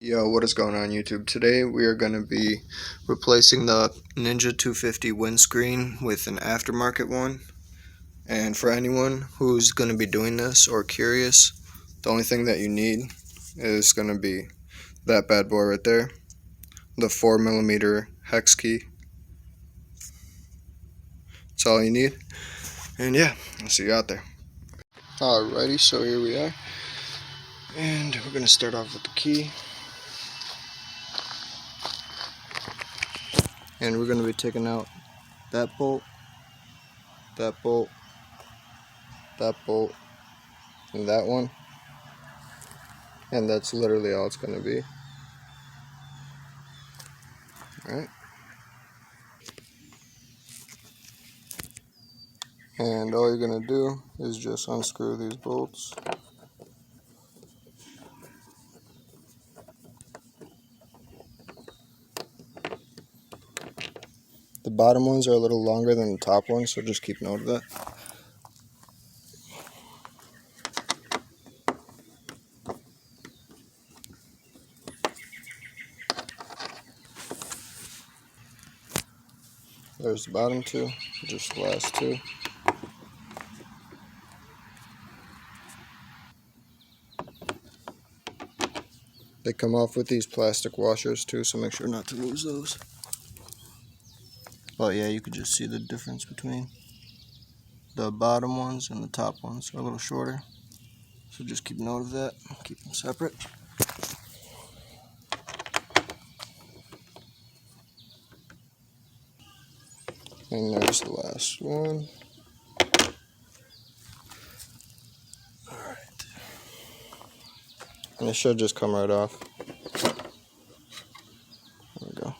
Yo, what is going on YouTube? Today we are going to be replacing the Ninja 250 windscreen with an aftermarket one. And for anyone who's going to be doing this or curious, the only thing that you need is going to be that bad boy right there, the 4mm hex key. That's all you need. And yeah, I'll see you out there. Alrighty, so here we are. And we're going to start off with the key. And we're going to be taking out that bolt, that bolt, that bolt, and that one. And that's literally all it's going to be. Alright. And all you're going to do is just unscrew these bolts. The bottom ones are a little longer than the top ones, so just keep note of that. There's the bottom two, just the last two. They come off with these plastic washers too, so make sure not to lose those. But yeah, you could just see the difference between the bottom ones and the top ones are a little shorter. So just keep note of that, keep them separate. And there's the last one. Alright. And it should just come right off. There we go.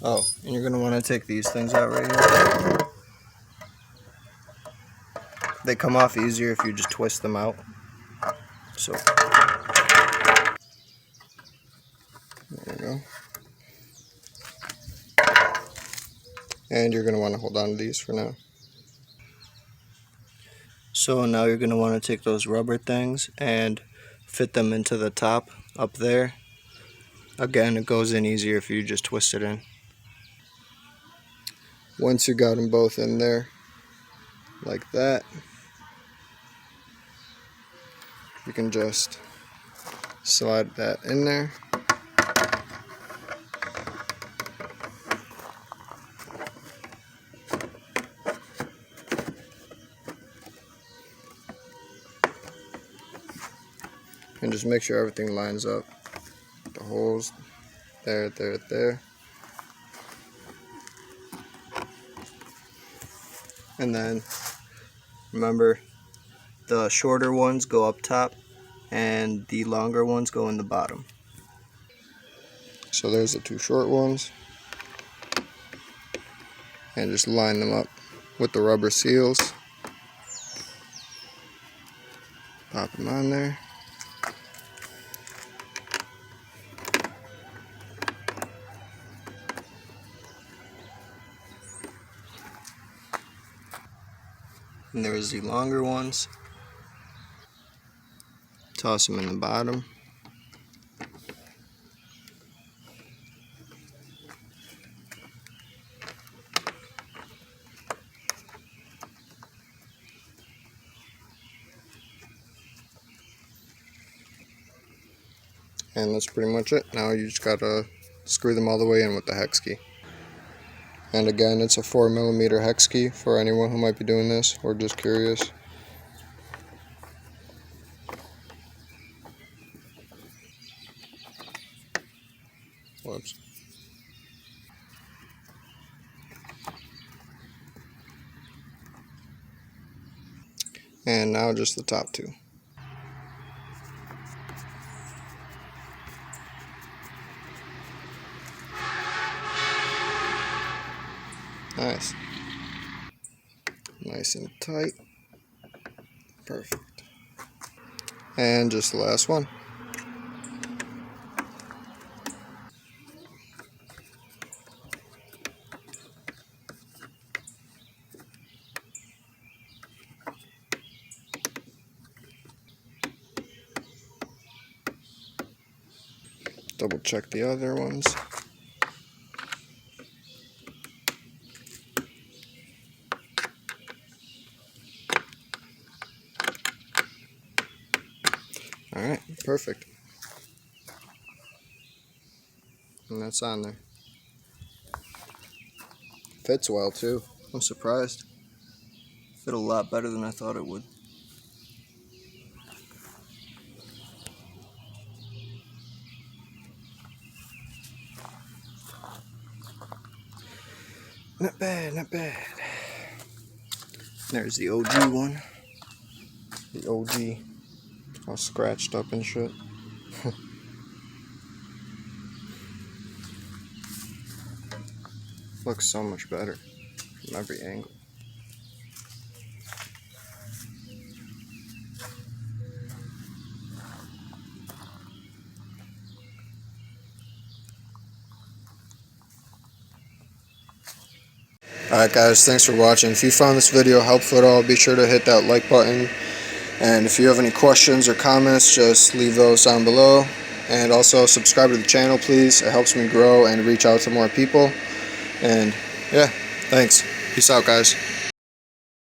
Oh, and you're going to want to take these things out right here. They come off easier if you just twist them out. So, there you go. And you're going to want to hold on to these for now. So now you're going to want to take those rubber things and fit them into the top up there. Again, it goes in easier if you just twist it in. Once you got them both in there, like that, you can just slide that in there. And just make sure everything lines up. The holes, there. And then, remember, the shorter ones go up top and the longer ones go in the bottom. So there's the two short ones. And just line them up with the rubber seals. Pop them on there. And there's the longer ones. Toss them in the bottom. And that's pretty much it. Now you just gotta screw them all the way in with the hex key. And again, it's a 4mm hex key for anyone who might be doing this or just curious. Whoops. And now just the top two. Nice. Nice and tight. Perfect. And just the last one. Just double check the other ones. Alright, perfect. And that's on there. Fits well too. I'm surprised. Fit a lot better than I thought it would. Not bad, not bad. There's the OG one. The OG. All scratched up and shit. Looks so much better from every angle. Alright guys, thanks for watching. If you found this video helpful at all, be sure to hit that like button. And if you have any questions or comments, just leave those down below. And also subscribe to the channel, please. It helps me grow and reach out to more people. And yeah, thanks. Peace out, guys.